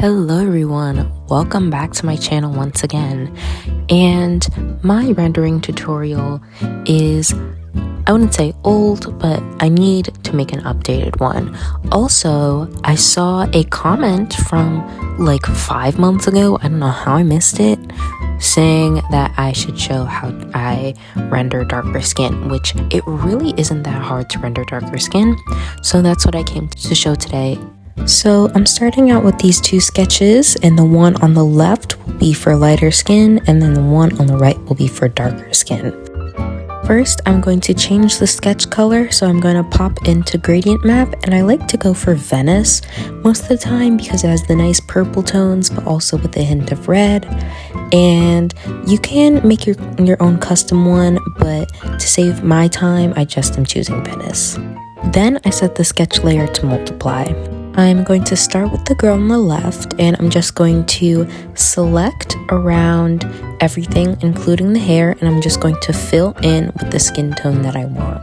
Hello everyone, welcome back to my channel once again. And my rendering tutorial is, I wouldn't say old, but I need to make an updated one. Also, I saw a comment from like 5 months ago, I don't know how I missed it, saying that I should show how I render darker skin, which it really isn't that hard to render darker skin. So that's what I came to show today. So I'm starting out with these two sketches, and the one on the left will be for lighter skin, and then the one on the right will be for darker skin. First, I'm going to change the sketch color, so I'm going to pop into gradient map, and I like to go for Venice most of the time because it has the nice purple tones, but also with a hint of red. And you can make your own custom one, but to save my time, I just am choosing Venice. Then I set the sketch layer to multiply. I'm going to start with the girl on the left, and I'm just going to select around everything, including the hair, and I'm just going to fill in with the skin tone that I want.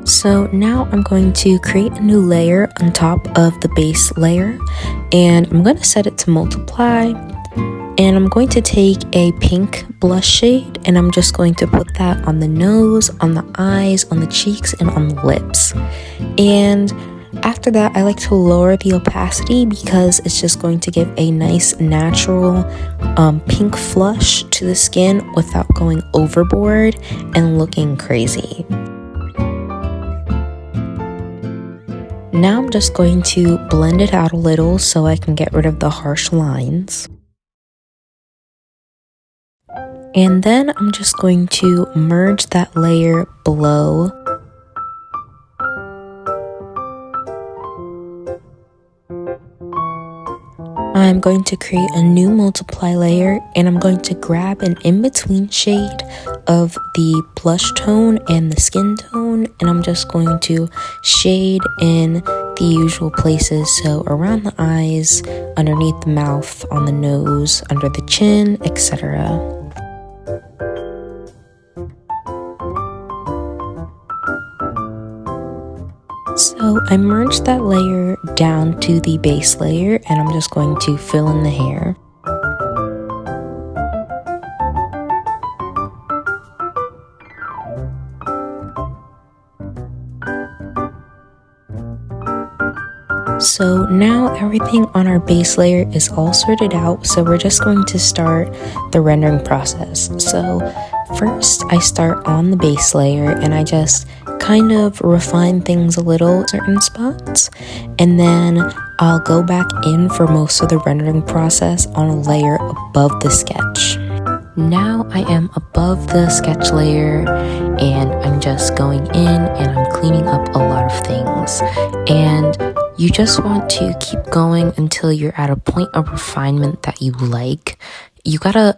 So now I'm going to create a new layer on top of the base layer, and I'm going to set it to multiply. And I'm going to take a pink blush shade, and I'm just going to put that on the nose, on the eyes, on the cheeks, and on the lips. And after that, I like to lower the opacity because it's just going to give a nice natural pink flush to the skin without going overboard and looking crazy. Now I'm just going to blend it out a little so I can get rid of the harsh lines. And then I'm just going to merge that layer below. I'm going to create a new multiply layer, and I'm going to grab an in-between shade of the blush tone and the skin tone, and I'm just going to shade in the usual places, so around the eyes, underneath the mouth, on the nose, under the chin, etc. So I merged that layer down to the base layer, and I'm just going to fill in the hair. So now everything on our base layer is all sorted out, so we're just going to start the rendering process. So first I start on the base layer, and I just kind of refine things a little in certain spots, and then I'll go back in for most of the rendering process on a layer above the sketch. Now I am above the sketch layer, and I'm just going in and I'm cleaning up a lot of things. And you just want to keep going until you're at a point of refinement that you like. You gotta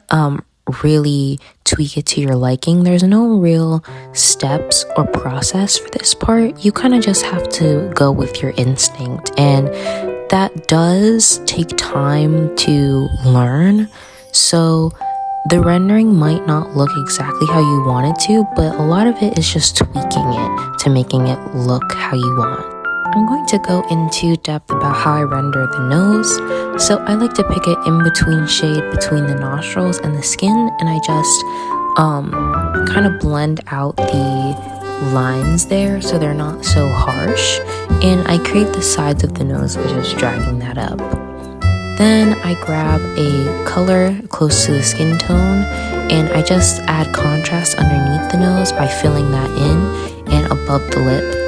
really tweak it to your liking. There's no real steps or process for this part. You kind of just have to go with your instinct, and that does take time to learn. So the rendering might not look exactly how you want it to, but a lot of it is just tweaking it to making it look how you want. I'm going to go into depth about how I render the nose. So I like to pick an in-between shade between the nostrils and the skin, and I just kind of blend out the lines there so they're not so harsh. And I create the sides of the nose by just dragging that up. Then I grab a color close to the skin tone, and I just add contrast underneath the nose by filling that in and above the lip.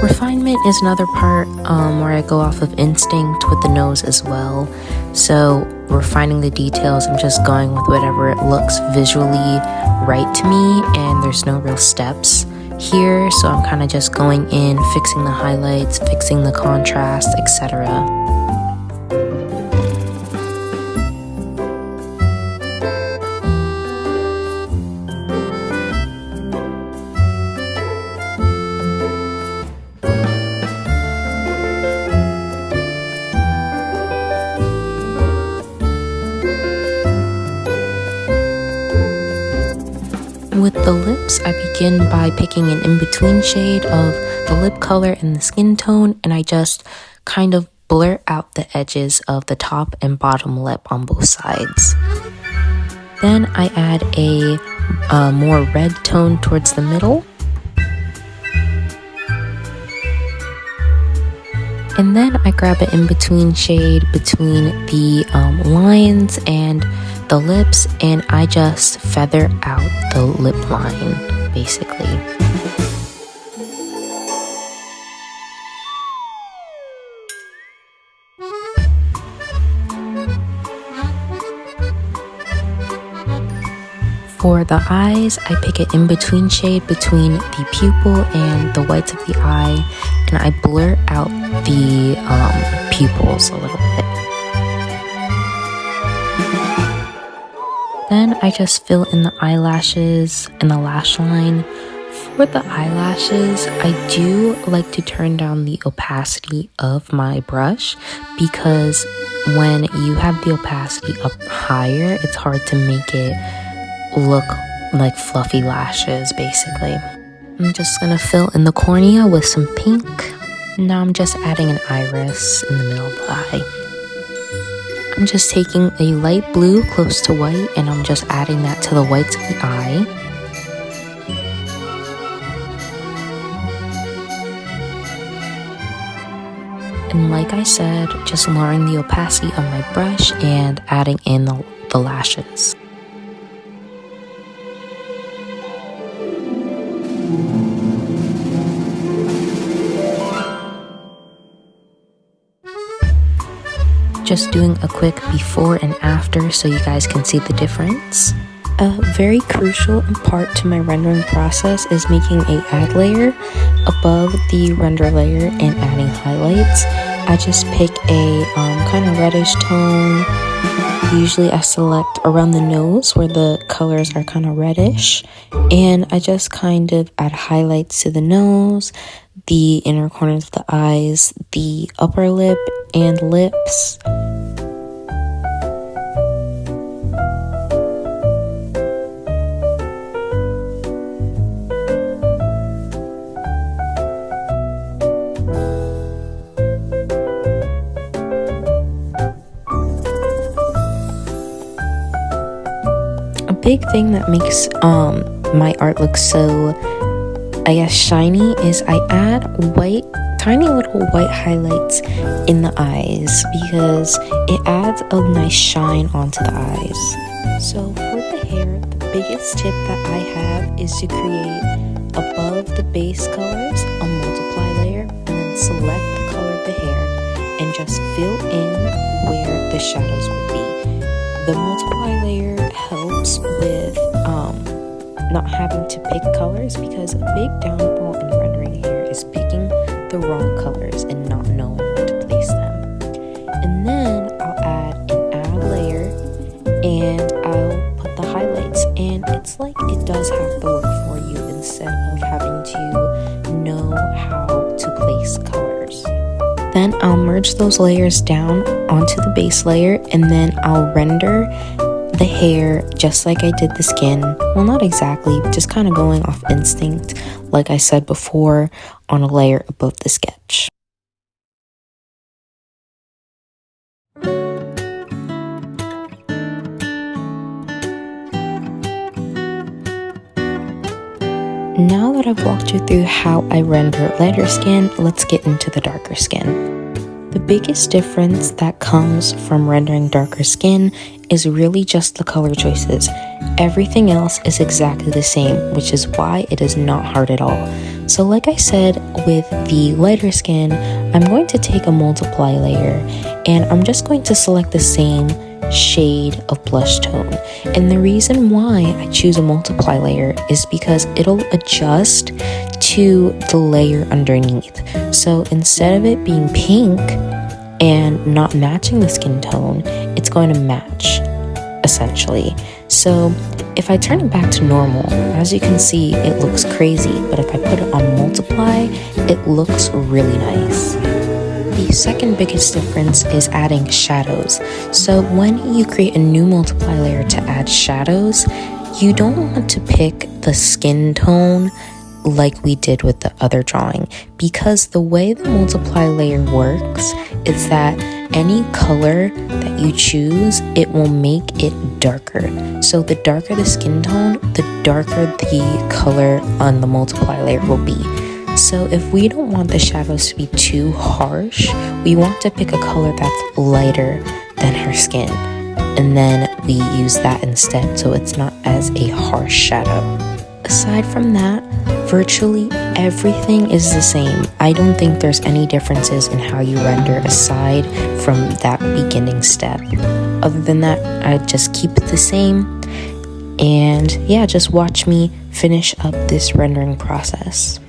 Refinement is another part where I go off of instinct with the nose as well. So refining the details, I'm just going with whatever it looks visually right to me, and there's no real steps here. So I'm kind of just going in, fixing the highlights, fixing the contrast, etc. With the lips, I begin by picking an in-between shade of the lip color and the skin tone, and I just kind of blur out the edges of the top and bottom lip on both sides. Then I add a more red tone towards the middle. And then I grab an in-between shade between the lines and the lips, and I just feather out the lip line, basically. For the eyes, I pick an in-between shade between the pupil and the whites of the eye, and I blur out the pupils a little bit. Then I just fill in the eyelashes and the lash line. For the eyelashes, I do like to turn down the opacity of my brush because when you have the opacity up higher, it's hard to make it look like fluffy lashes, basically. I'm just gonna fill in the cornea with some pink. Now I'm just adding an iris in the middle of the eye. I'm just taking a light blue close to white and I'm just adding that to the whites of the eye. And like I said, just lowering the opacity of my brush and adding in the lashes. Just doing a quick before and after so you guys can see the difference. A very crucial part to my rendering process is making an add layer above the render layer and adding highlights. I just pick a kind of reddish tone. Usually I select around the nose where the colors are kind of reddish, and I just kind of add highlights to the nose, the inner corners of the eyes, the upper lip and lips. A big thing that makes my art look so, I guess, shiny is I add tiny little white highlights in the eyes because it adds a nice shine onto the eyes. So for the hair, the biggest tip that I have is to create above the base colors a multiply layer and then select the color of the hair and just fill in where the shadows would be. The multiply layer helps with not having to pick colors because a big downfall in rendering hair is picking the wrong colors and not knowing where to place them. And then I'll add an add layer and I'll put the highlights, and it's like it does half the work for you instead of having to know how to place colors. Then I'll merge those layers down onto the base layer, and then I'll render the hair just like I did the skin. Well, not exactly, just kind of going off instinct, like I said before, on a layer above the sketch. Now that I've walked you through how I render lighter skin, let's get into the darker skin. The biggest difference that comes from rendering darker skin is really just the color choices. Everything else is exactly the same, which is why it is not hard at all. So like I said, with the lighter skin, I'm going to take a multiply layer and I'm just going to select the same shade of blush tone. And the reason why I choose a multiply layer is because it'll adjust to the layer underneath. So instead of it being pink and not matching the skin tone, it's going to match, essentially. So if I turn it back to normal, as you can see, it looks crazy, but if I put it on multiply, it looks really nice. The second biggest difference is adding shadows. So when you create a new multiply layer to add shadows, You don't want to pick the skin tone like we did with the other drawing, because the way the multiply layer works is that any color that you choose, it will make it darker. So the darker the skin tone, the darker the color on the multiply layer will be. So if we don't want the shadows to be too harsh, we want to pick a color that's lighter than her skin, and then we use that instead, so it's not as a harsh shadow. Aside from that, virtually everything is the same. I don't think there's any differences in how you render aside from that beginning step. Other than that, I just keep it the same. And yeah, just watch me finish up this rendering process.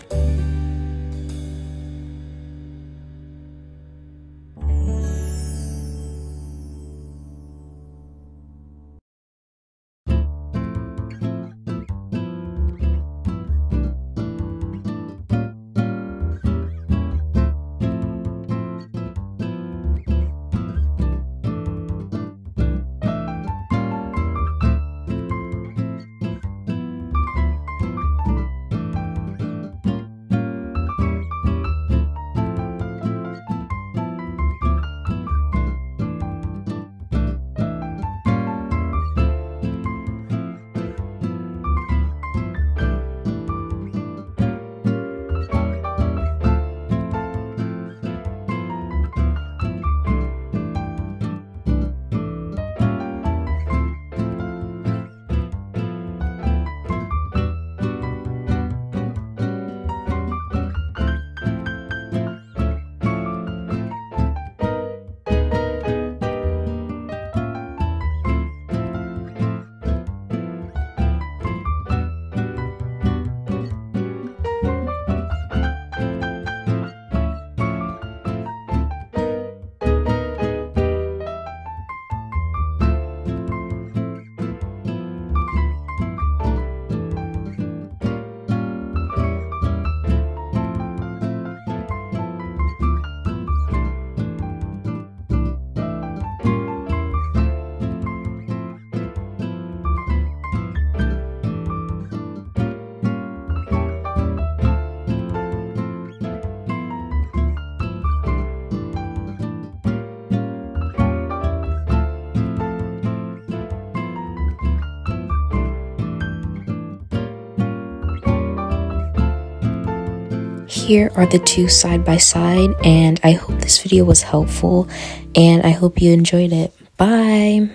Here are the two side by side, and I hope this video was helpful, and I hope you enjoyed it. Bye!